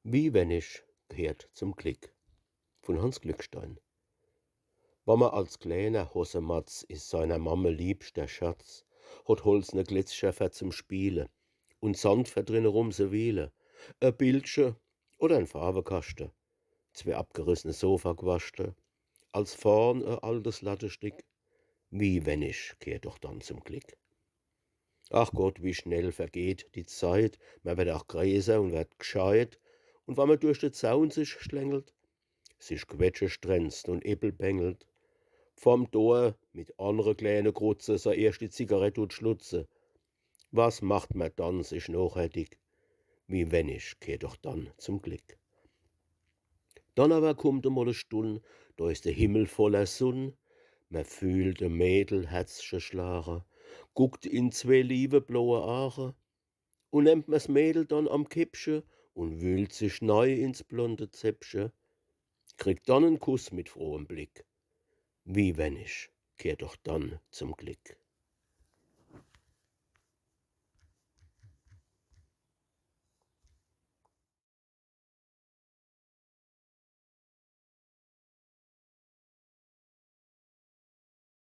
Wie wenig gehört zum Glück von Hans Glückstein. Wa ma als kleiner Hossematz is seiner Mamme liebster Schatz, hat holzne Glitzschäfer zum Spiele und Sand für drinnerum se Wiele, Bildche oder ein Farbekaste, zwei abgerissene Sofagewaschte, als vorn altes Lattestick. Wie wenig kehrt doch dann zum Glück. Ach Gott, wie schnell vergeht die Zeit, man wird auch gräser und wird gescheit, und wann man durch den Zaun sich schlängelt, sich Quetsche stränzt und Äppel bängelt, vorm Tor mit andere kleine Grutze so erst die Zigarette und Schlutze. Was macht man dann sich nachhaltig? Wie wenig kehrt doch dann zum Glück. Dann aber kommt einmal 'ne Stund, da ist der Himmel voller Sonn, man fühlt de Mädel Herzche schlage, guckt in zwei liebe blaue Augen und nimmt mir's Mädel dann am Kippchen und wühlt sich neu ins blonde Zäpfchen, kriegt dann 'n Kuss mit frohem Blick. Wie wenig kehrt doch dann zum Glück.